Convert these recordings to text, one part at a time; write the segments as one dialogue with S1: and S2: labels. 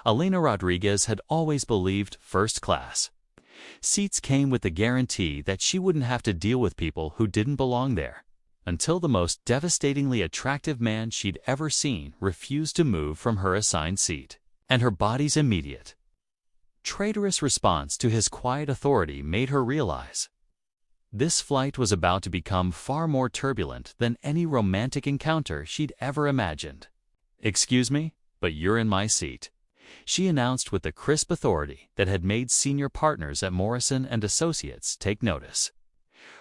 S1: Elena Rodriguez had always believed first class seats came with the guarantee that she wouldn't have to deal with people who didn't belong there, until the most devastatingly attractive man she'd ever seen refused to move from her assigned seat. And her body's immediate, traitorous response to his quiet authority made her realize this flight was about to become far more turbulent than any romantic encounter she'd ever imagined. "Excuse me, but you're in my seat," she announced with the crisp authority that had made senior partners at Morrison & Associates take notice.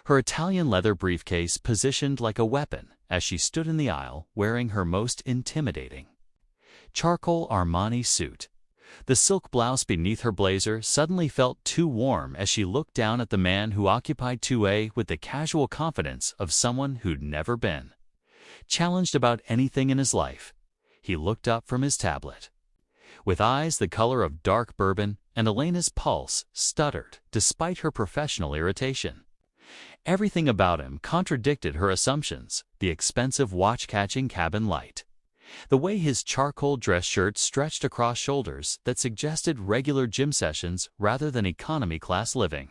S1: Her Italian leather briefcase positioned like a weapon as she stood in the aisle wearing her most intimidating charcoal Armani suit. The silk blouse beneath her blazer suddenly felt too warm as she looked down at the man who occupied 2A with the casual confidence of someone who'd never been challenged about anything in his life. He looked up from his tablet with eyes the color of dark bourbon, and Elena's pulse stuttered despite her professional irritation. Everything about him contradicted her assumptions: the expensive watch-catching cabin light, the way his charcoal dress shirt stretched across shoulders that suggested regular gym sessions rather than economy-class living,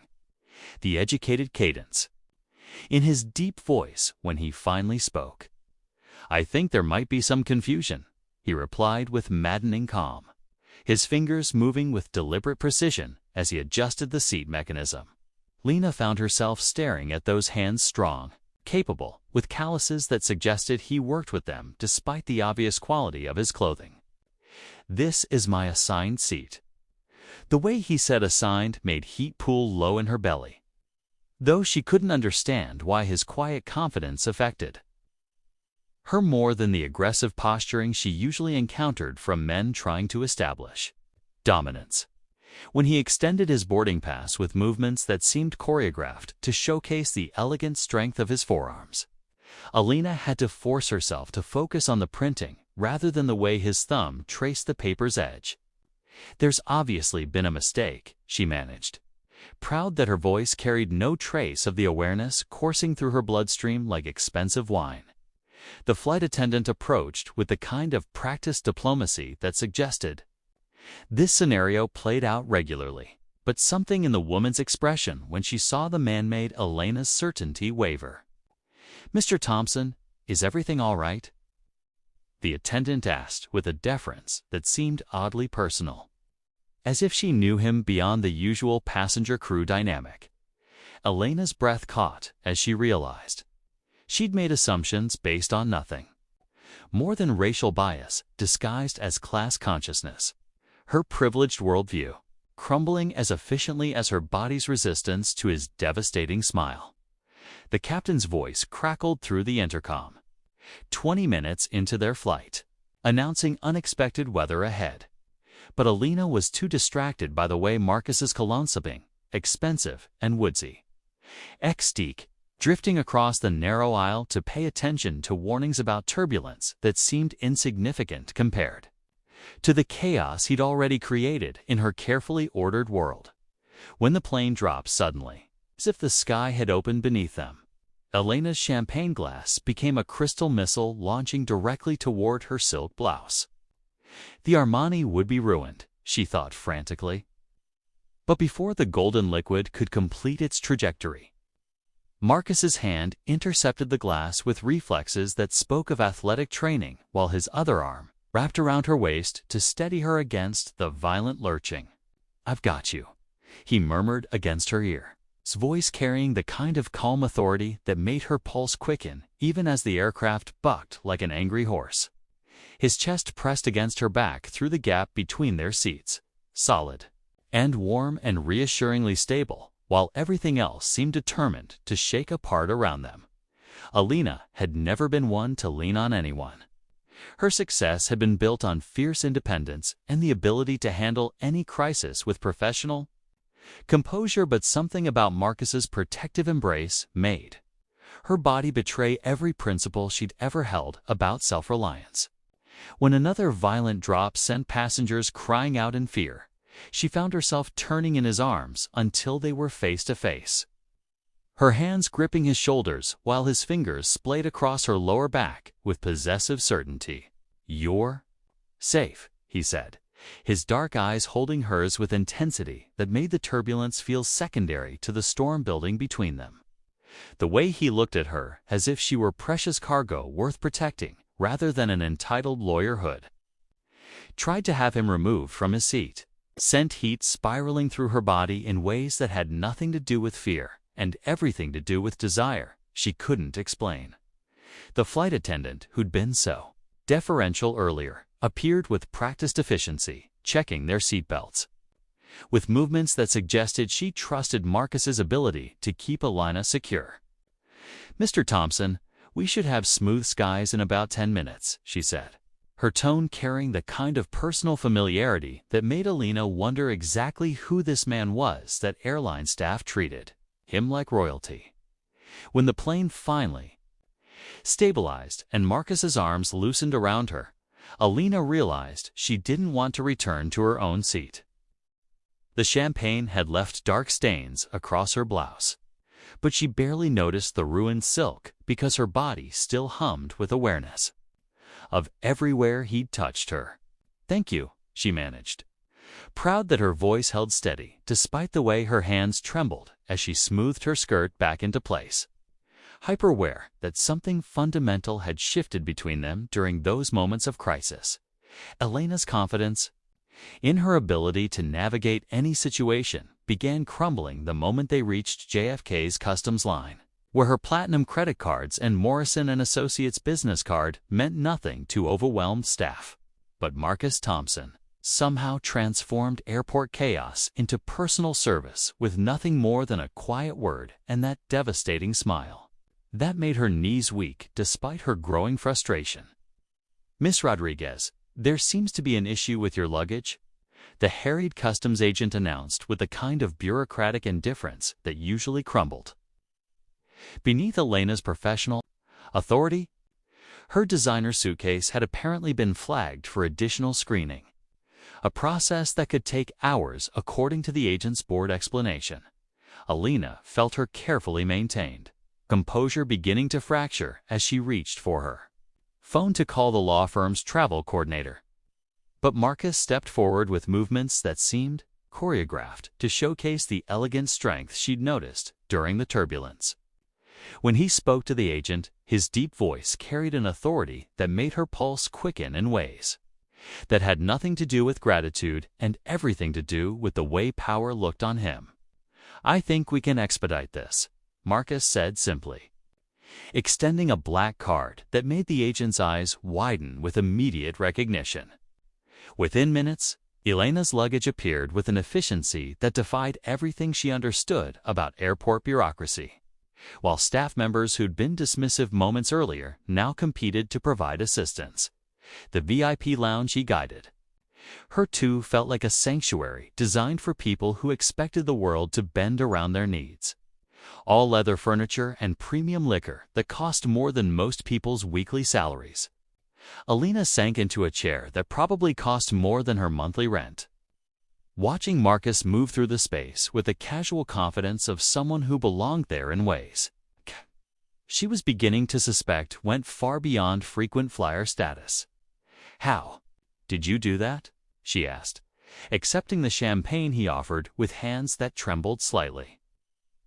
S1: the educated cadence in his deep voice when he finally spoke. "I think there might be some confusion," he replied with maddening calm, his fingers moving with deliberate precision as he adjusted the seat mechanism. Lena found herself staring at those hands, strong, capable, with calluses that suggested he worked with them despite the obvious quality of his clothing. "This is my assigned seat." The way he said assigned made heat pool low in her belly, though she couldn't understand why his quiet confidence affected her more than the aggressive posturing she usually encountered from men trying to establish dominance. When he extended his boarding pass with movements that seemed choreographed to showcase the elegant strength of his forearms, Elena had to force herself to focus on the printing rather than the way his thumb traced the paper's edge. "There's obviously been a mistake," she managed, proud that her voice carried no trace of the awareness coursing through her bloodstream like expensive wine. The flight attendant approached with the kind of practiced diplomacy that suggested this scenario played out regularly, but something in the woman's expression when she saw the man made Elena's certainty waver. "Mr. Thompson, is everything all right?" the attendant asked with a deference that seemed oddly personal, as if she knew him beyond the usual passenger-crew dynamic. Elena's breath caught as she realized she'd made assumptions based on nothing more than racial bias disguised as class consciousness. Her privileged worldview crumbling as efficiently as her body's resistance to his devastating smile. The captain's voice crackled through the intercom, 20 minutes into their flight, announcing unexpected weather ahead. But Elena was too distracted by the way Marcus's cologne sipping, expensive and woodsy, ex-steak, drifting across the narrow aisle to pay attention to warnings about turbulence that seemed insignificant compared to the chaos he'd already created in her carefully ordered world. When the plane dropped suddenly, as if the sky had opened beneath them, Elena's champagne glass became a crystal missile launching directly toward her silk blouse. The Armani would be ruined, she thought frantically. But before the golden liquid could complete its trajectory, Marcus's hand intercepted the glass with reflexes that spoke of athletic training, while his other arm wrapped around her waist to steady her against the violent lurching. "I've got you," he murmured against her ear, his voice carrying the kind of calm authority that made her pulse quicken even as the aircraft bucked like an angry horse. His chest pressed against her back through the gap between their seats, solid and warm and reassuringly stable, while everything else seemed determined to shake apart around them. Elena had never been one to lean on anyone. Her success had been built on fierce independence and the ability to handle any crisis with professional composure, but something about Marcus's protective embrace made her body betray every principle she'd ever held about self-reliance. When another violent drop sent passengers crying out in fear, she found herself turning in his arms until they were face to face, her hands gripping his shoulders while his fingers splayed across her lower back with possessive certainty. "You're safe," he said, his dark eyes holding hers with intensity that made the turbulence feel secondary to the storm building between them. The way he looked at her, as if she were precious cargo worth protecting, rather than an entitled lawyer hood. Tried to have him removed from his seat. Sent heat spiraling through her body in ways that had nothing to do with fear and everything to do with desire she couldn't explain. The flight attendant, who'd been so deferential earlier, appeared with practiced efficiency, checking their seatbelts, with movements that suggested she trusted Marcus's ability to keep Airline secure. "Mr. Thompson, we should have smooth skies in about 10 minutes, she said, her tone carrying the kind of personal familiarity that made Airline wonder exactly who this man was that airline staff treated him like royalty. When the plane finally stabilized and Marcus's arms loosened around her, Airline realized she didn't want to return to her own seat. The champagne had left dark stains across her blouse, but she barely noticed the ruined silk because her body still hummed with awareness of everywhere he'd touched her. "Thank you," she managed, proud that her voice held steady despite the way her hands trembled as she smoothed her skirt back into place, hyper-aware that something fundamental had shifted between them during those moments of crisis. Elena's confidence in her ability to navigate any situation began crumbling the moment they reached JFK's customs line, where her platinum credit cards and Morrison & Associates business card meant nothing to overwhelmed staff. But Marcus Thompson somehow transformed airport chaos into personal service with nothing more than a quiet word and that devastating smile that made her knees weak despite her growing frustration. "Miss Rodriguez, there seems to be an issue with your luggage," the harried customs agent announced with the kind of bureaucratic indifference that usually crumbled beneath Elena's professional authority. Her designer suitcase had apparently been flagged for additional screening, a process that could take hours according to the agent's board explanation. Airline felt her carefully maintained composure beginning to fracture as she reached for her phone to call the law firm's travel coordinator. But Marcus stepped forward with movements that seemed choreographed to showcase the elegant strength she'd noticed during the turbulence. When he spoke to the agent, his deep voice carried an authority that made her pulse quicken in ways that had nothing to do with gratitude and everything to do with the way power looked on him. "I think we can expedite this," Marcus said simply, extending a black card that made the agent's eyes widen with immediate recognition. Within minutes, Elena's luggage appeared with an efficiency that defied everything she understood about airport bureaucracy, while staff members who'd been dismissive moments earlier now competed to provide assistance. The VIP lounge he guided her to felt like a sanctuary designed for people who expected the world to bend around their needs. All leather furniture and premium liquor that cost more than most people's weekly salaries. Airline sank into a chair that probably cost more than her monthly rent, watching Marcus move through the space with the casual confidence of someone who belonged there in ways she was beginning to suspect went far beyond frequent flyer status. "How did you do that?" she asked, accepting the champagne he offered with hands that trembled slightly.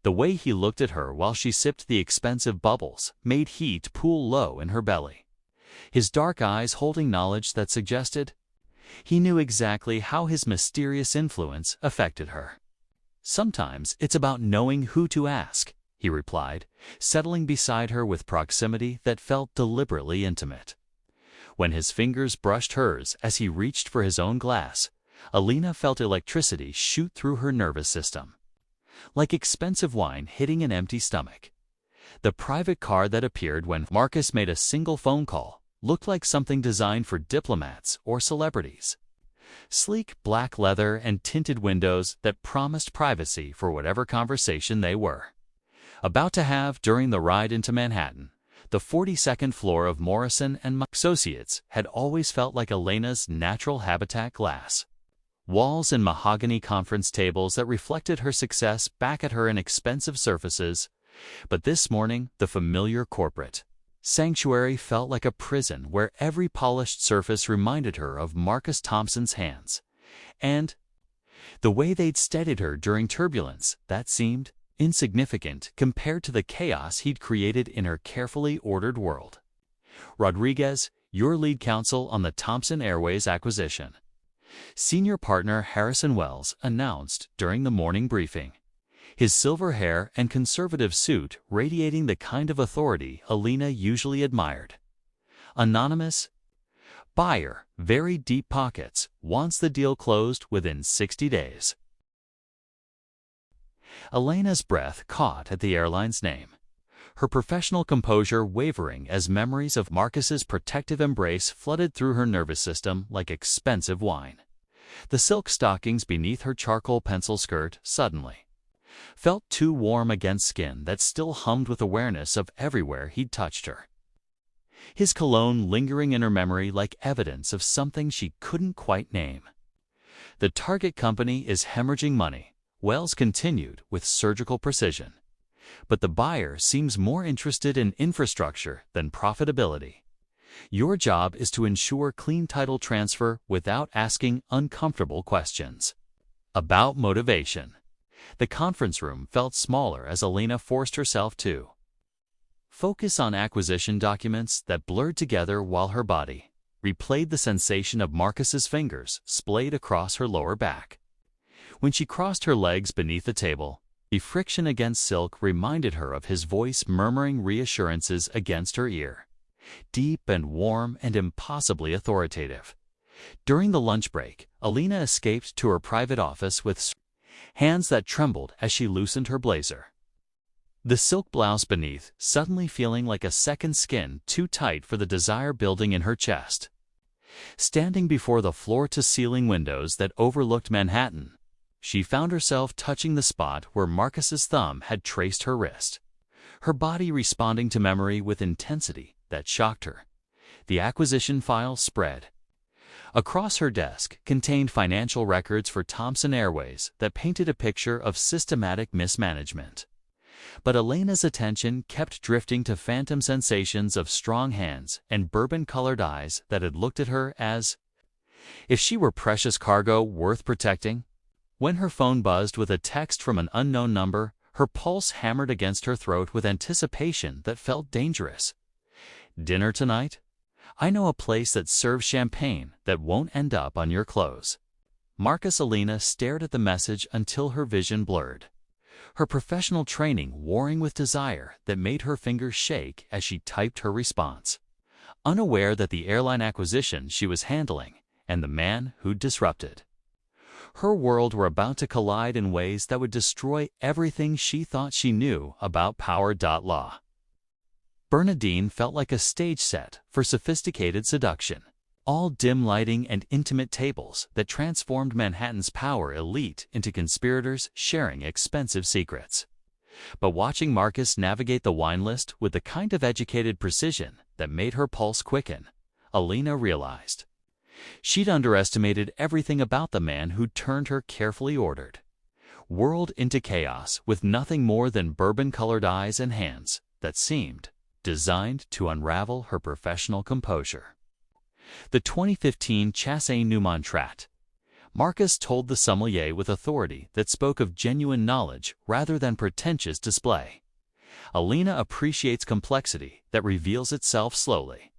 S1: The way he looked at her while she sipped the expensive bubbles made heat pool low in her belly, his dark eyes holding knowledge that suggested he knew exactly how his mysterious influence affected her. "Sometimes it's about knowing who to ask," he replied, settling beside her with proximity that felt deliberately intimate. When his fingers brushed hers as he reached for his own glass, Airline felt electricity shoot through her nervous system, like expensive wine hitting an empty stomach. The private car that appeared when Marcus made a single phone call looked like something designed for diplomats or celebrities. Sleek black leather and tinted windows that promised privacy for whatever conversation they were about to have during the ride into Manhattan. The 42nd floor of Morrison & Associates had always felt like Elena's natural habitat: glass walls and mahogany conference tables that reflected her success back at her in expensive surfaces. But this morning, the familiar corporate Sanctuary felt like a prison where every polished surface reminded her of Marcus Thompson's hands, and the way they'd steadied her during turbulence that seemed insignificant compared to the chaos he'd created in her carefully ordered world. Rodriguez, your lead counsel on the Thompson Airways acquisition. Senior partner Harrison Wells announced during the morning briefing, his silver hair and conservative suit radiating the kind of authority Alina usually admired. Anonymous buyer, very deep pockets, wants the deal closed within 60 days. Elena's breath caught at the airline's name, her professional composure wavering as memories of Marcus's protective embrace flooded through her nervous system like expensive wine. The silk stockings beneath her charcoal pencil skirt suddenly felt too warm against skin that still hummed with awareness of everywhere he'd touched her. His cologne lingering in her memory like evidence of something she couldn't quite name. The target company is hemorrhaging money, Wells continued with surgical precision. But the buyer seems more interested in infrastructure than profitability. Your job is to ensure clean title transfer without asking uncomfortable questions. About motivation. The conference room felt smaller as Alina forced herself to focus on acquisition documents that blurred together while her body replayed the sensation of Marcus's fingers splayed across her lower back. When she crossed her legs beneath the table, the friction against silk reminded her of his voice murmuring reassurances against her ear, deep and warm and impossibly authoritative. During the lunch break, Alina escaped to her private office with hands that trembled as she loosened her blazer. The silk blouse beneath suddenly feeling like a second skin too tight for the desire building in her chest. Standing before the floor-to-ceiling windows that overlooked Manhattan, she found herself touching the spot where Marcus's thumb had traced her wrist, her body responding to memory with intensity that shocked her. The acquisition file spread across her desk contained financial records for Thompson Airways that painted a picture of systematic mismanagement. But Elena's attention kept drifting to phantom sensations of strong hands and bourbon-colored eyes that had looked at her as if she were precious cargo worth protecting. When her phone buzzed with a text from an unknown number, her pulse hammered against her throat with anticipation that felt dangerous. Dinner tonight? I know a place that serves champagne that won't end up on your clothes. Marcus. Alina stared at the message until her vision blurred, her professional training warring with desire that made her fingers shake as she typed her response, unaware that the airline acquisition she was handling and the man who'd disrupted her world were about to collide in ways that would destroy everything she thought she knew about power. Law. Bernadine felt like a stage set for sophisticated seduction, all dim lighting and intimate tables that transformed Manhattan's power elite into conspirators sharing expensive secrets. But watching Marcus navigate the wine list with the kind of educated precision that made her pulse quicken, Alina realized she'd underestimated everything about the man who'd turned her carefully ordered world into chaos with nothing more than bourbon-colored eyes and hands that seemed designed to unravel her professional composure. The 2015 Chassé Newman Trat. Marcus told the sommelier with authority that spoke of genuine knowledge rather than pretentious display. Alina appreciates complexity that reveals itself slowly.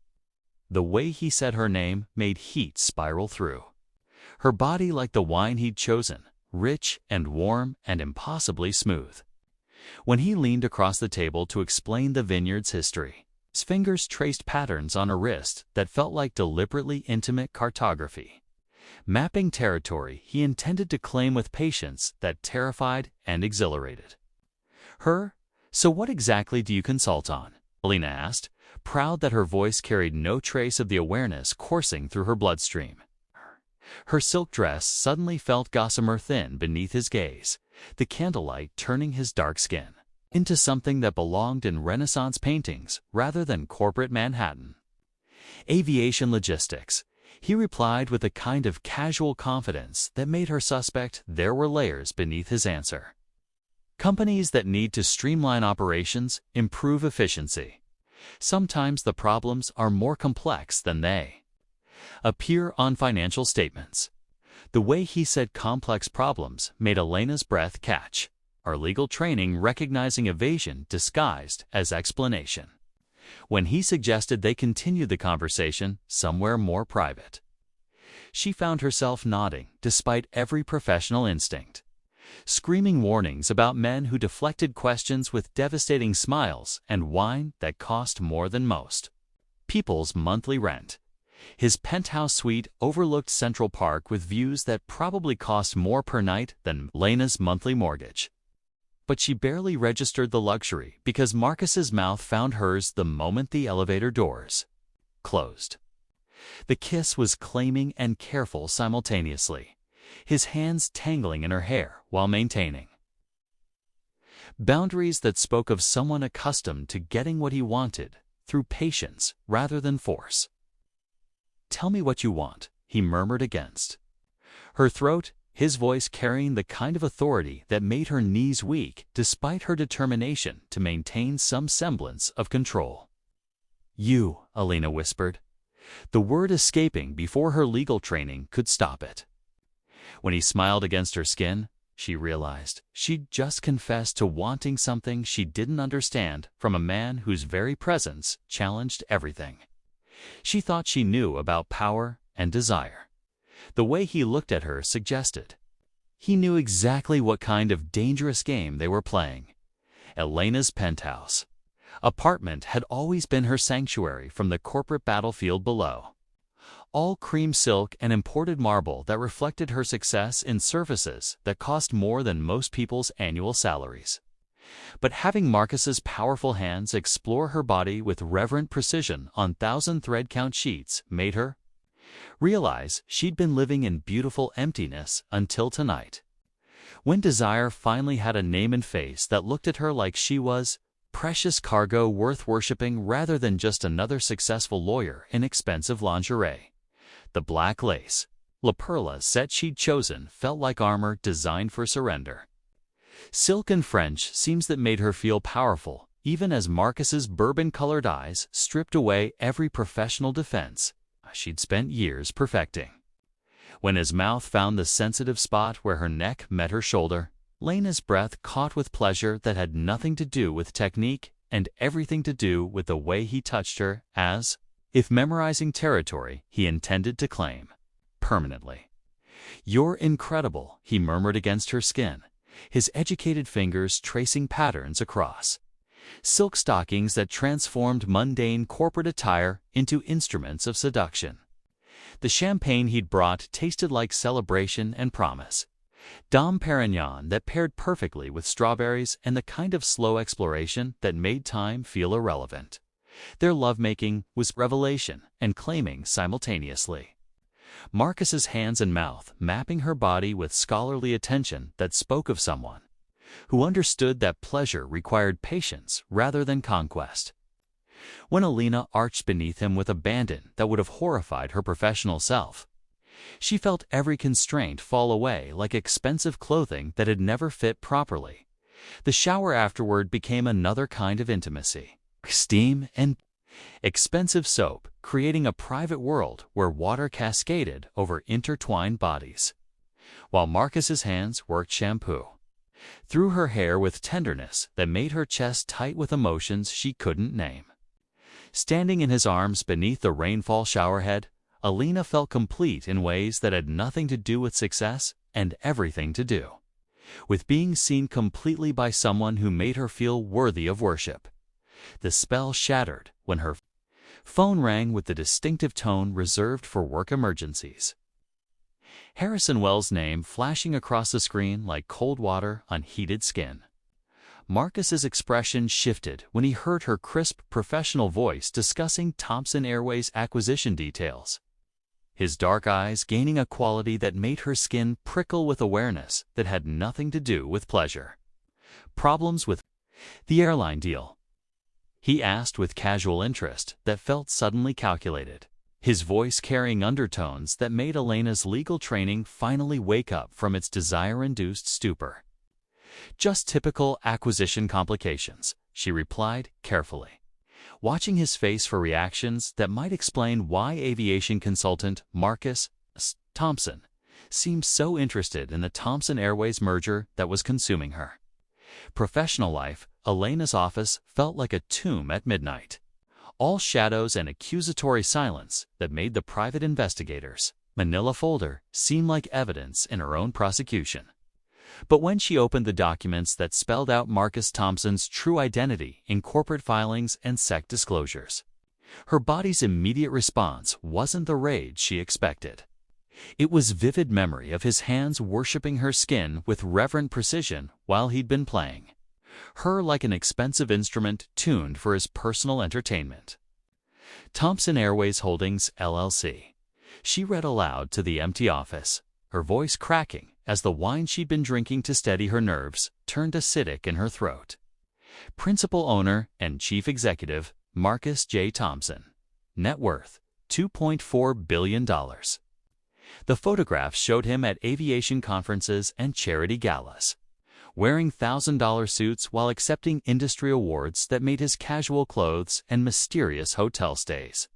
S1: The way he said her name made heat spiral through her body like the wine he'd chosen, rich and warm and impossibly smooth. When he leaned across the table to explain the vineyard's history, his fingers traced patterns on a wrist that felt like deliberately intimate cartography, mapping territory he intended to claim with patience that terrified and exhilarated her. So what exactly do you consult on? Alina asked, proud that her voice carried no trace of the awareness coursing through her bloodstream. Her silk dress suddenly felt gossamer thin beneath his gaze, the candlelight turning his dark skin into something that belonged in Renaissance paintings rather than corporate Manhattan. Aviation logistics, he replied with a kind of casual confidence that made her suspect there were layers beneath his answer. Companies that need to streamline operations, improve efficiency, Sometimes the problems are more complex than they appear on financial statements. The way he said complex problems made Elena's breath catch, our legal training recognizing evasion disguised as explanation. When he suggested they continue the conversation somewhere more private, she found herself nodding despite every professional instinct, screaming warnings about men who deflected questions with devastating smiles and wine that cost more than most people's monthly rent. His penthouse suite overlooked Central Park with views that probably cost more per night than Lena's monthly mortgage. But she barely registered the luxury because Marcus's mouth found hers the moment the elevator doors closed. The kiss was claiming and careful simultaneously, his hands tangling in her hair while maintaining boundaries that spoke of someone accustomed to getting what he wanted through patience rather than force. "Tell me what you want," he murmured against her throat, his voice carrying the kind of authority that made her knees weak despite her determination to maintain some semblance of control. "You," Elena whispered, the word escaping before her legal training could stop it. When he smiled against her skin, she realized she'd just confessed to wanting something she didn't understand from a man whose very presence challenged everything she thought she knew about power and desire. The way he looked at her suggested he knew exactly what kind of dangerous game they were playing. Elena's penthouse apartment had always been her sanctuary from the corporate battlefield below. All cream silk and imported marble that reflected her success in services that cost more than most people's annual salaries. But having Marcus's powerful hands explore her body with reverent precision on 1,000 thread-count sheets made her realize she'd been living in beautiful emptiness until tonight, when desire finally had a name and face that looked at her like she was precious cargo worth worshipping rather than just another successful lawyer in expensive lingerie. The black lace, La Perla set she'd chosen felt like armor designed for surrender. Silk and French seams that made her feel powerful, even as Marcus's bourbon-colored eyes stripped away every professional defense she'd spent years perfecting. When his mouth found the sensitive spot where her neck met her shoulder, Lena's breath caught with pleasure that had nothing to do with technique and everything to do with the way he touched her, as if memorizing territory he intended to claim permanently. "You're incredible," he murmured against her skin, his educated fingers tracing patterns across silk stockings that transformed mundane corporate attire into instruments of seduction. The champagne he'd brought tasted like celebration and promise. Dom Perignon that paired perfectly with strawberries and the kind of slow exploration that made time feel irrelevant. Their lovemaking was revelation and claiming simultaneously. Marcus's hands and mouth mapping her body with scholarly attention that spoke of someone who understood that pleasure required patience rather than conquest. When Elena arched beneath him with abandon that would have horrified her professional self, she felt every constraint fall away like expensive clothing that had never fit properly. The shower afterward became another kind of intimacy. Steam and expensive soap, creating a private world where water cascaded over intertwined bodies, while Marcus's hands worked shampoo through her hair with tenderness that made her chest tight with emotions she couldn't name. Standing in his arms beneath the rainfall showerhead, Elena felt complete in ways that had nothing to do with success and everything to do with being seen completely by someone who made her feel worthy of worship. The spell shattered when her phone rang with the distinctive tone reserved for work emergencies. Harrison Wells' name flashing across the screen like cold water on heated skin. Marcus's expression shifted when he heard her crisp professional voice discussing Thomson Airways acquisition details, his dark eyes gaining a quality that made her skin prickle with awareness that had nothing to do with pleasure. "Problems with the airline deal?" he asked with casual interest that felt suddenly calculated, his voice carrying undertones that made Elena's legal training finally wake up from its desire-induced stupor. "Just typical acquisition complications," she replied carefully. watching his face for reactions that might explain why aviation consultant Marcus Thompson seemed so interested in the Thomson Airways merger that was consuming her. Professional life, Elena's office felt like a tomb at midnight. All shadows and accusatory silence that made the private investigators' manila folder seem like evidence in her own prosecution. But when she opened the documents that spelled out Marcus Thompson's true identity in corporate filings and SEC disclosures, her body's immediate response wasn't the rage she expected. It was vivid memory of his hands worshiping her skin with reverent precision while he'd been playing her like an expensive instrument tuned for his personal entertainment. Thomson Airways Holdings, LLC. She read aloud to the empty office, her voice cracking as the wine she'd been drinking to steady her nerves turned acidic in her throat. Principal owner and chief executive, Marcus J. Thompson. Net worth, $2.4 billion. The photographs showed him at aviation conferences and charity galas, wearing $1,000 suits while accepting industry awards that made his casual clothes and mysterious hotel stays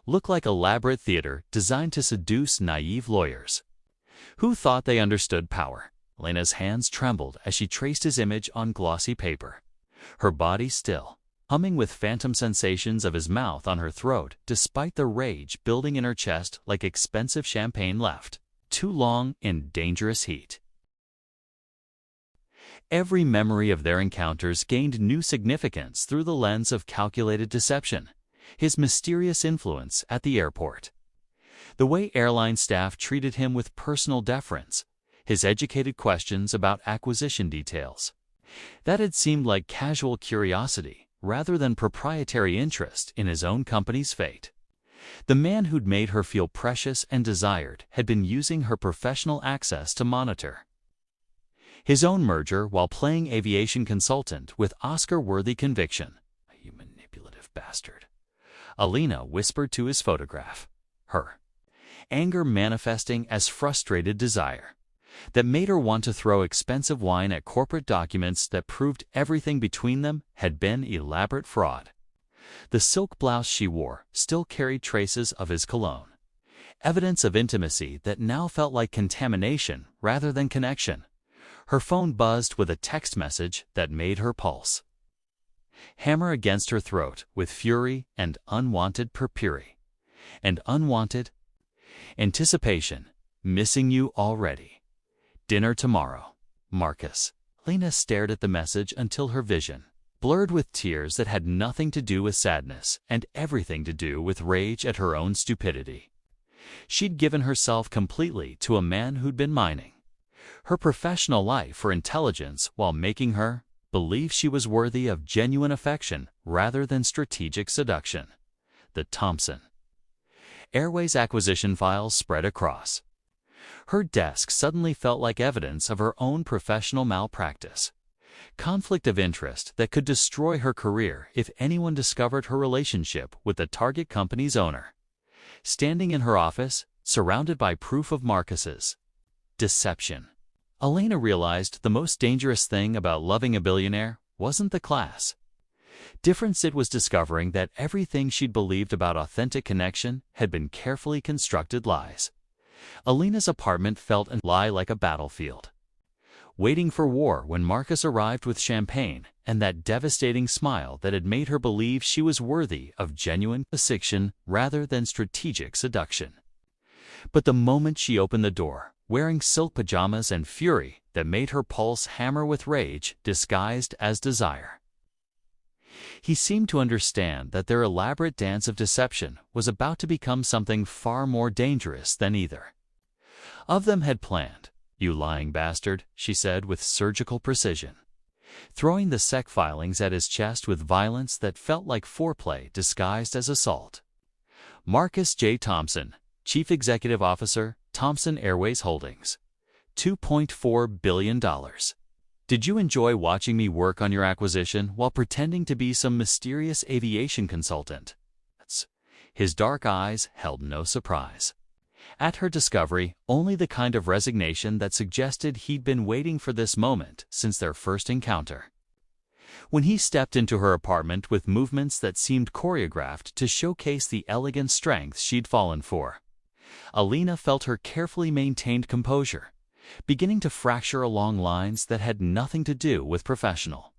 S1: look like elaborate theater designed to seduce naive lawyers who thought they understood power. Elena's hands trembled as she traced his image on glossy paper, her body still, humming with phantom sensations of his mouth on her throat despite the rage building in her chest like expensive champagne left too long in dangerous heat. Every memory of their encounters gained new significance through the lens of calculated deception, his mysterious influence at the airport, the way airline staff treated him with personal deference, his educated questions about acquisition details that had seemed like casual curiosity rather than proprietary interest in his own company's fate. The man who'd made her feel precious and desired had been using her professional access to monitor his own merger while playing aviation consultant with Oscar-worthy conviction. "You manipulative bastard," Elena whispered to his photograph, her anger manifesting as frustrated desire that made her want to throw expensive wine at corporate documents that proved everything between them had been elaborate fraud. The silk blouse she wore still carried traces of his cologne, evidence of intimacy that now felt like contamination rather than connection. Her phone buzzed with a text message that made her pulse hammer against her throat with fury and unwanted purpuri. And unwanted anticipation. "Missing you already. Dinner tomorrow. Marcus." Lena stared at the message until her vision blurred with tears that had nothing to do with sadness and everything to do with rage at her own stupidity. She'd given herself completely to a man who'd been mining her professional life for intelligence while making her believe she was worthy of genuine affection rather than strategic seduction. The Thomson Airways acquisition files spread across her desk suddenly felt like evidence of her own professional malpractice, conflict of interest that could destroy her career if anyone discovered her relationship with the target company's owner. Standing in her office, surrounded by proof of Marcus's deception, Elena realized the most dangerous thing about loving a billionaire wasn't the class difference. It was discovering that everything she'd believed about authentic connection had been carefully constructed lies. Elena's apartment felt and lie like a battlefield, waiting for war when Marcus arrived with champagne and that devastating smile that had made her believe she was worthy of genuine affection rather than strategic seduction. But the moment she opened the door, wearing silk pajamas and fury that made her pulse hammer with rage disguised as desire, he seemed to understand that their elaborate dance of deception was about to become something far more dangerous than either of them had planned. "You lying bastard," she said with surgical precision, throwing the SEC filings at his chest with violence that felt like foreplay disguised as assault. Marcus J. Thompson, Chief Executive Officer, Thomson Airways Holdings. $2.4 billion. Did you enjoy watching me work on your acquisition while pretending to be some mysterious aviation consultant? His dark eyes held no surprise at her discovery, only the kind of resignation that suggested he'd been waiting for this moment since their first encounter. When he stepped into her apartment with movements that seemed choreographed to showcase the elegant strength she'd fallen for, Alina felt her carefully maintained composure beginning to fracture along lines that had nothing to do with professional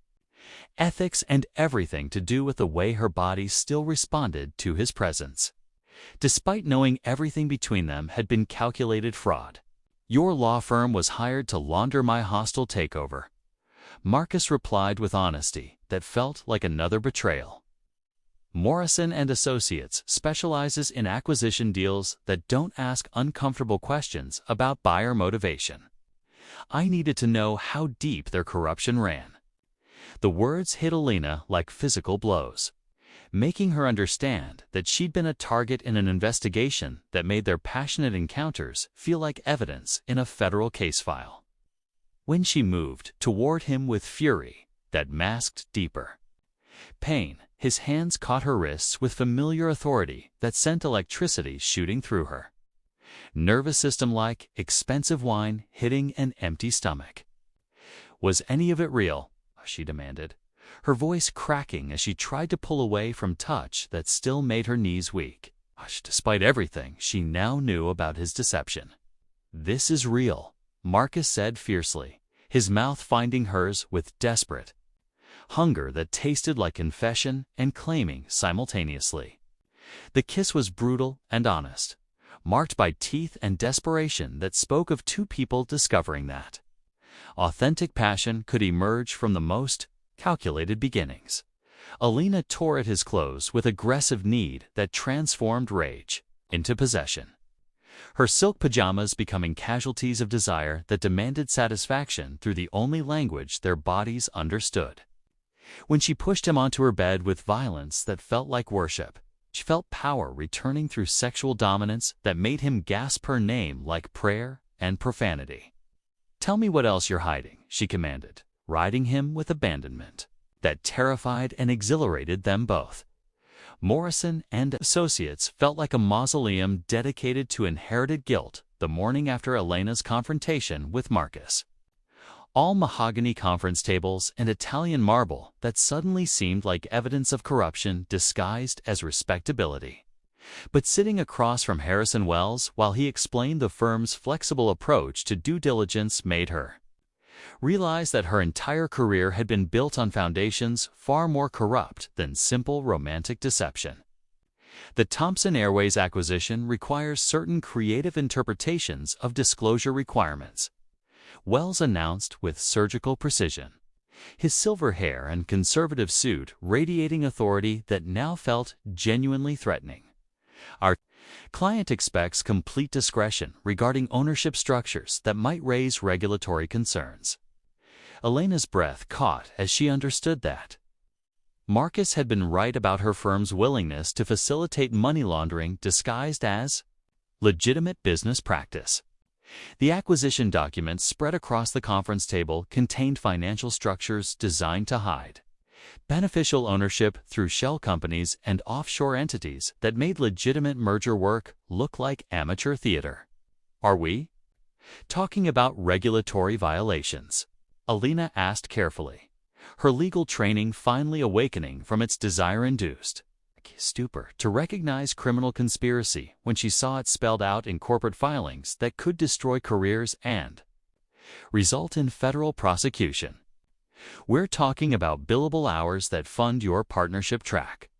S1: ethics and everything to do with the way her body still responded to his presence. Despite knowing everything between them had been calculated fraud, "Your law firm was hired to launder my hostile takeover," Marcus replied with honesty that felt like another betrayal. Morrison and Associates specializes in acquisition deals that don't ask uncomfortable questions about buyer motivation. I needed to know how deep their corruption ran. The words hit Alina like physical blows, making her understand that she'd been a target in an investigation that made their passionate encounters feel like evidence in a federal case file. When she moved toward him with fury that masked deeper pain, his hands caught her wrists with familiar authority that sent electricity shooting through her. Nervous system-like, expensive wine hitting an empty stomach. "Was any of it real?" she demanded, her voice cracking as she tried to pull away from touch that still made her knees weak, despite everything she now knew about his deception. "This is real," Marcus said fiercely, his mouth finding hers with desperate hunger that tasted like confession and claiming simultaneously. The kiss was brutal and honest, marked by teeth and desperation that spoke of two people discovering that authentic passion could emerge from the most calculated beginnings. Alina tore at his clothes with aggressive need that transformed rage into possession, her silk pajamas becoming casualties of desire that demanded satisfaction through the only language their bodies understood. When she pushed him onto her bed with violence that felt like worship, she felt power returning through sexual dominance that made him gasp her name like prayer and profanity. "Tell me what else you're hiding," she commanded, riding him with abandonment that terrified and exhilarated them both. Morrison and Associates felt like a mausoleum dedicated to inherited guilt the morning after Elena's confrontation with Marcus. All mahogany conference tables and Italian marble that suddenly seemed like evidence of corruption disguised as respectability. But sitting across from Harrison Wells while he explained the firm's flexible approach to due diligence made her realize that her entire career had been built on foundations far more corrupt than simple romantic deception. The Thomson Airways acquisition requires certain creative interpretations of disclosure requirements, Wells announced with surgical precision, his silver hair and conservative suit radiating authority that now felt genuinely threatening. "Our client expects complete discretion regarding ownership structures that might raise regulatory concerns." Elena's breath caught as she understood that. Marcus had been right about her firm's willingness to facilitate money laundering disguised as legitimate business practice. The acquisition documents spread across the conference table contained financial structures designed to hide beneficial ownership through shell companies and offshore entities that made legitimate merger work look like amateur theater. "Are we talking about regulatory violations?" Alina asked carefully, her legal training finally awakening from its desire-induced stupor to recognize criminal conspiracy when she saw it spelled out in corporate filings that could destroy careers and result in federal prosecution. "We're talking about billable hours that fund your partnership track."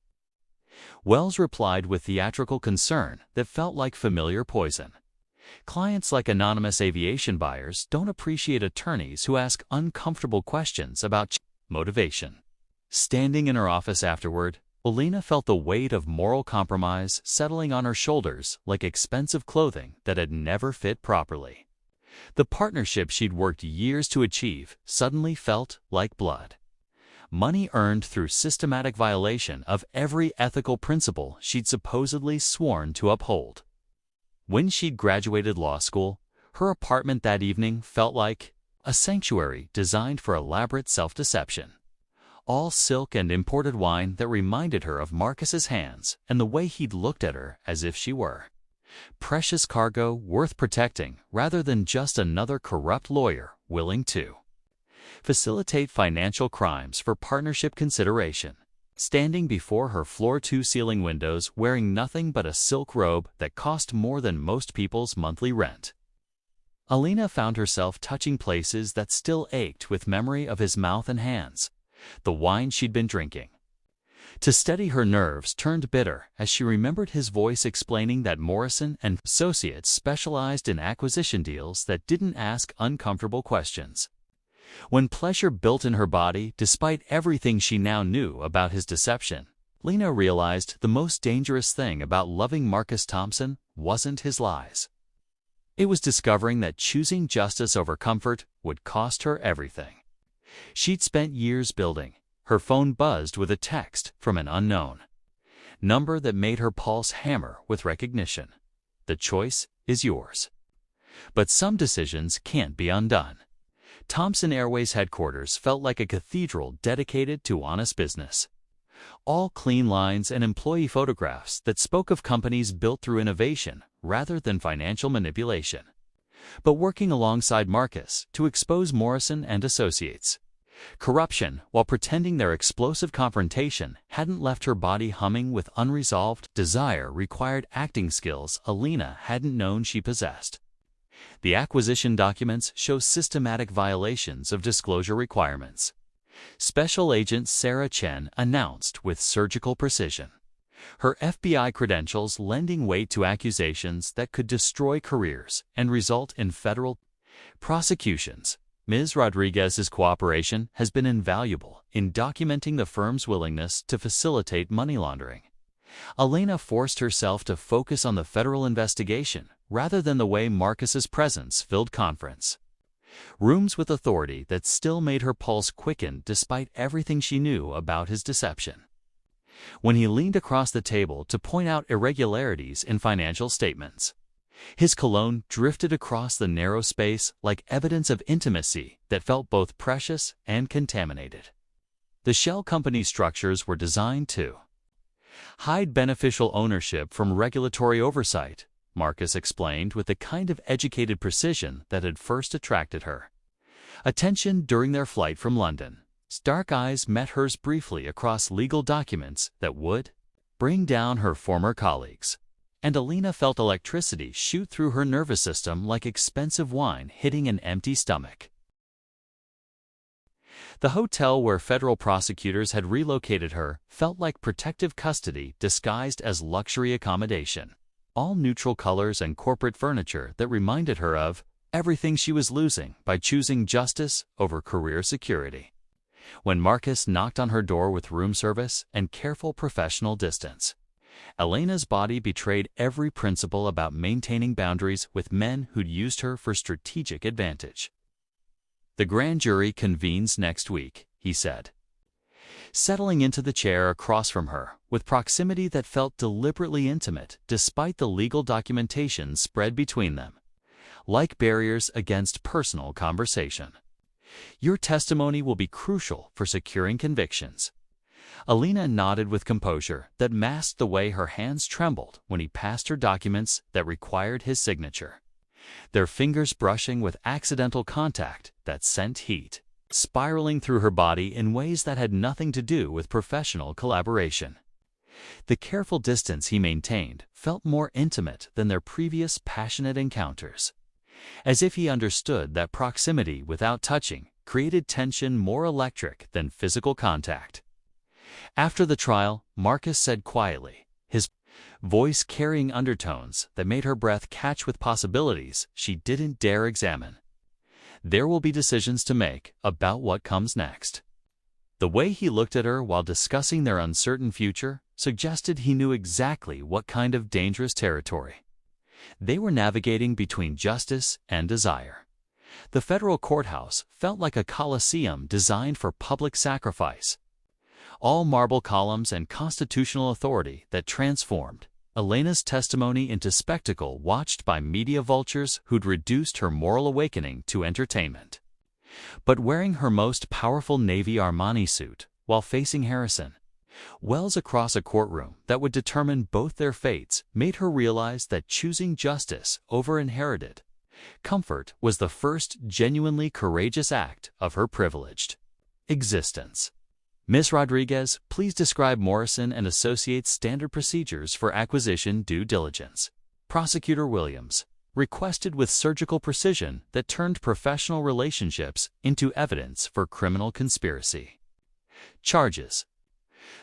S1: Wells replied with theatrical concern that felt like familiar poison. Clients like anonymous aviation buyers don't appreciate attorneys who ask uncomfortable questions about motivation. Standing in her office afterward, Alina felt the weight of moral compromise settling on her shoulders like expensive clothing that had never fit properly. The partnership she'd worked years to achieve suddenly felt like blood. Money earned through systematic violation of every ethical principle she'd supposedly sworn to uphold. When she'd graduated law school, her apartment that evening felt like a sanctuary designed for elaborate self-deception. All silk and imported wine that reminded her of Marcus's hands and the way he'd looked at her as if she were precious cargo worth protecting rather than just another corrupt lawyer willing to facilitate financial crimes for partnership consideration. Standing before her floor-to-ceiling windows wearing nothing but a silk robe that cost more than most people's monthly rent, Alina found herself touching places that still ached with memory of his mouth and hands, the wine she'd been drinking. To steady her nerves turned bitter as she remembered his voice explaining that Morrison and Associates specialized in acquisition deals that didn't ask uncomfortable questions. When pleasure built in her body, despite everything she now knew about his deception, Lena realized the most dangerous thing about loving Marcus Thompson wasn't his lies. It was discovering that choosing justice over comfort would cost her everything. She'd spent years building. Her phone buzzed with a text from an unknown number that made her pulse hammer with recognition. The choice is yours. But some decisions can't be undone. Thomson Airways headquarters felt like a cathedral dedicated to honest business. All clean lines and employee photographs that spoke of companies built through innovation rather than financial manipulation. But working alongside Marcus to expose Morrison and Associates' corruption while pretending their explosive confrontation hadn't left her body humming with unresolved desire required acting skills Alina hadn't known she possessed. The acquisition documents show systematic violations of disclosure requirements. Special Agent Sarah Chen announced with surgical precision, her FBI credentials lending weight to accusations that could destroy careers and result in federal prosecutions. Ms. Rodriguez's cooperation has been invaluable in documenting the firm's willingness to facilitate money laundering. Alina forced herself to focus on the federal investigation rather than the way Marcus's presence filled conference rooms with authority that still made her pulse quicken despite everything she knew about his deception. When he leaned across the table to point out irregularities in financial statements, his cologne drifted across the narrow space like evidence of intimacy that felt both precious and contaminated. The shell company structures were designed to hide beneficial ownership from regulatory oversight, Marcus explained with the kind of educated precision that had first attracted her attention during their flight from London. Stark eyes met hers briefly across legal documents that would bring down her former colleagues, and Alina felt electricity shoot through her nervous system like expensive wine hitting an empty stomach. The hotel where federal prosecutors had relocated her felt like protective custody disguised as luxury accommodation. All neutral colors and corporate furniture that reminded her of everything she was losing by choosing justice over career security. When Marcus knocked on her door with room service and careful professional distance, Elena's body betrayed every principle about maintaining boundaries with men who'd used her for strategic advantage. "The grand jury convenes next week," he said, settling into the chair across from her with proximity that felt deliberately intimate despite the legal documentation spread between them, like barriers against personal conversation. "Your testimony will be crucial for securing convictions." Alina nodded with composure that masked the way her hands trembled when he passed her documents that required his signature, their fingers brushing with accidental contact that sent heat spiraling through her body in ways that had nothing to do with professional collaboration. The careful distance he maintained felt more intimate than their previous passionate encounters, as if he understood that proximity without touching created tension more electric than physical contact. After the trial, Marcus said quietly, his voice carrying undertones that made her breath catch with possibilities she didn't dare examine, "There will be decisions to make about what comes next." The way he looked at her while discussing their uncertain future suggested he knew exactly what kind of dangerous territory they were navigating between justice and desire. The federal courthouse felt like a coliseum designed for public sacrifice, all marble columns and constitutional authority that transformed Elena's testimony into spectacle watched by media vultures who'd reduced her moral awakening to entertainment. But wearing her most powerful Navy Armani suit while facing Harrison Wells across a courtroom that would determine both their fates made her realize that choosing justice over inherited Comfort was the first genuinely courageous act of her privileged existence. Ms. Rodriguez, please describe Morrison & Associates' standard procedures for acquisition due diligence. Prosecutor Williams requested with surgical precision that turned professional relationships into evidence for criminal conspiracy. Charges.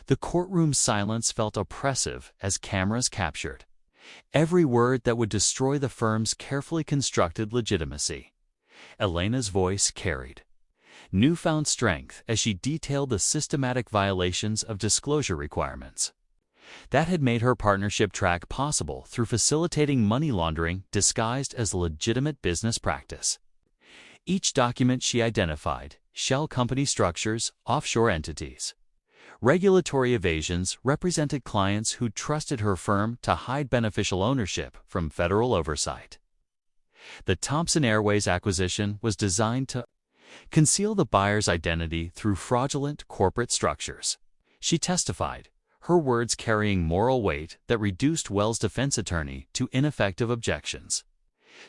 S1: The courtroom silence felt oppressive as cameras captured every word that would destroy the firm's carefully constructed legitimacy. Elena's voice carried newfound strength as she detailed the systematic violations of disclosure requirements that had made her partnership track possible through facilitating money laundering disguised as legitimate business practice. Each document she identified: shell company structures, offshore entities. Regulatory evasions represented clients who trusted her firm to hide beneficial ownership from federal oversight. The Thomson Airways acquisition was designed to conceal the buyer's identity through fraudulent corporate structures. She testified, her words carrying moral weight that reduced Wells' defense attorney to ineffective objections.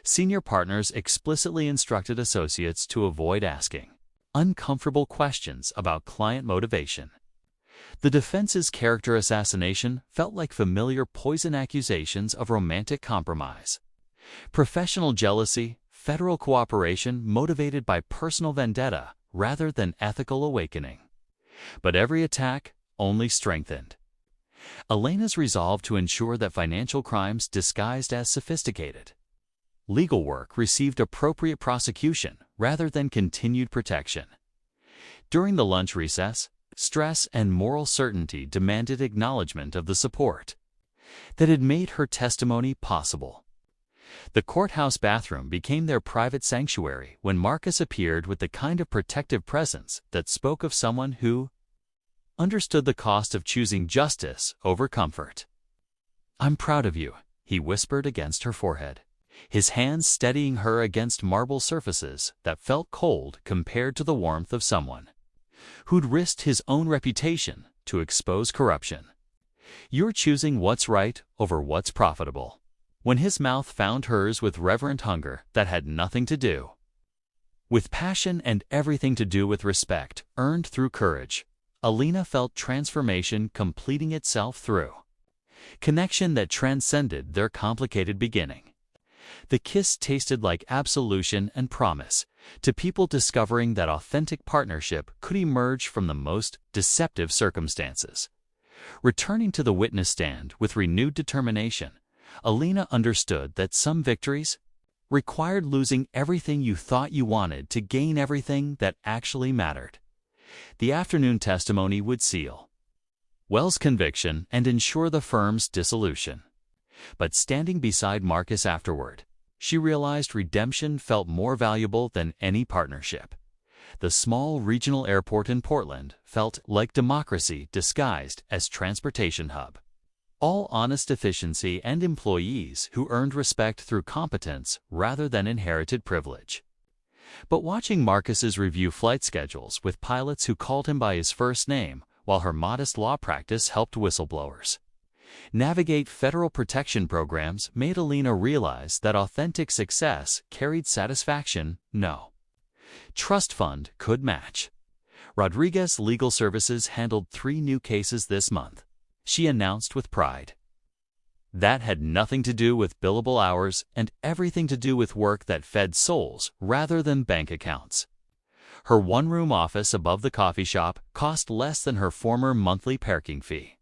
S1: Senior partners explicitly instructed associates to avoid asking uncomfortable questions about client motivation. The defense's character assassination felt like familiar poison accusations of romantic compromise. Professional jealousy, federal cooperation motivated by personal vendetta rather than ethical awakening. But every attack only strengthened Elena's resolve to ensure that financial crimes disguised as sophisticated legal work received appropriate prosecution rather than continued protection. During the lunch recess, stress and moral certainty demanded acknowledgement of the support that had made her testimony possible. The courthouse bathroom became their private sanctuary when Marcus appeared with the kind of protective presence that spoke of someone who understood the cost of choosing justice over comfort. "I'm proud of you," he whispered against her forehead, his hands steadying her against marble surfaces that felt cold compared to the warmth of someone who'd risked his own reputation to expose corruption. "You're choosing what's right over what's profitable." When his mouth found hers with reverent hunger that had nothing to do with passion and everything to do with respect earned through courage, Elena felt transformation completing itself through connection that transcended their complicated beginning. The kiss tasted like absolution and promise to people discovering that authentic partnership could emerge from the most deceptive circumstances. Returning to the witness stand with renewed determination, Elena understood that some victories required losing everything you thought you wanted to gain everything that actually mattered. The afternoon testimony would seal Wells' conviction and ensure the firm's dissolution. But standing beside Marcus afterward, she realized redemption felt more valuable than any partnership. The small regional airport in Portland felt like democracy disguised as transportation hub. All honest efficiency and employees who earned respect through competence rather than inherited privilege. But watching Marcus's review flight schedules with pilots who called him by his first name while her modest law practice helped whistleblowers navigate federal protection programs made Elena realize that authentic success carried satisfaction no trust fund could match. Rodriguez Legal Services handled 3 new cases this month, she announced with pride. That had nothing to do with billable hours and everything to do with work that fed souls rather than bank accounts. Her one-room office above the coffee shop cost less than her former monthly parking fee.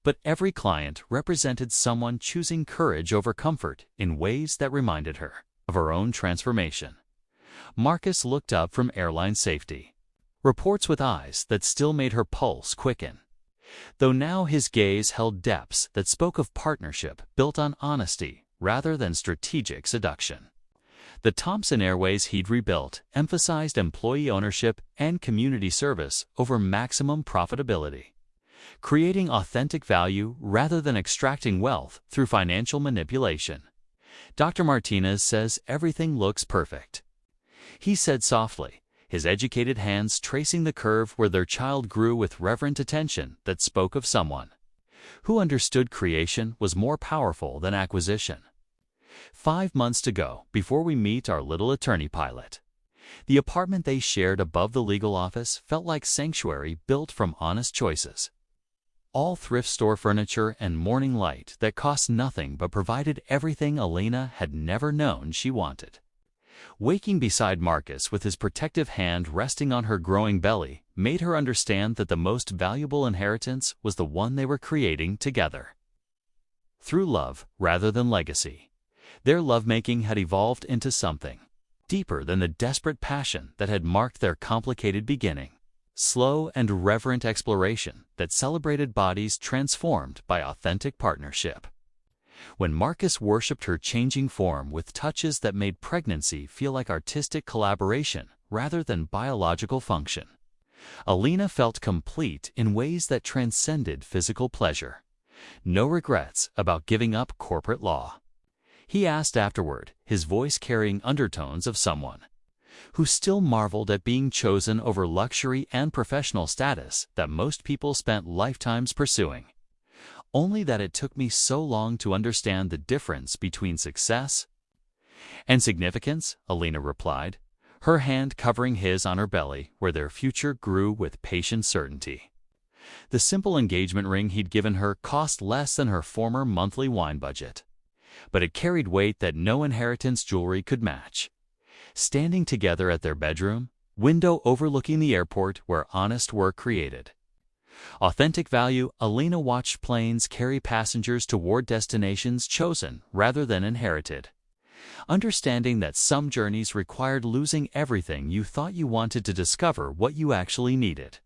S1: But every client represented someone choosing courage over comfort in ways that reminded her of her own transformation. Marcus looked up from Airline Safety reports with eyes that still made her pulse quicken, though now his gaze held depths that spoke of partnership built on honesty rather than strategic seduction. The Thomson Airways he'd rebuilt emphasized employee ownership and community service over maximum profitability, creating authentic value rather than extracting wealth through financial manipulation. "Dr. Martinez says everything looks perfect," he said softly, his educated hands tracing the curve where their child grew with reverent attention that spoke of someone who understood creation was more powerful than acquisition. 5 months to go before we meet our little attorney pilot. The apartment they shared above the legal office felt like sanctuary built from honest choices. All thrift store furniture and morning light that cost nothing but provided everything Alina had never known she wanted. Waking beside Marcus with his protective hand resting on her growing belly made her understand that the most valuable inheritance was the one they were creating together. Through love rather than legacy, their lovemaking had evolved into something deeper than the desperate passion that had marked their complicated beginning. Slow and reverent exploration that celebrated bodies transformed by authentic partnership. When Marcus worshipped her changing form with touches that made pregnancy feel like artistic collaboration rather than biological function, Alina felt complete in ways that transcended physical pleasure. No regrets about giving up corporate law. He asked afterward, his voice carrying undertones of someone who still marveled at being chosen over luxury and professional status that most people spent lifetimes pursuing. Only that it took me so long to understand the difference between success and significance, Alina replied, her hand covering his on her belly where their future grew with patient certainty. The simple engagement ring he'd given her cost less than her former monthly wine budget, but it carried weight that no inheritance jewelry could match. Standing together at their bedroom, window overlooking the airport where honest work created authentic value, Alina watched planes carry passengers toward destinations chosen rather than inherited. Understanding that some journeys required losing everything you thought you wanted to discover what you actually needed.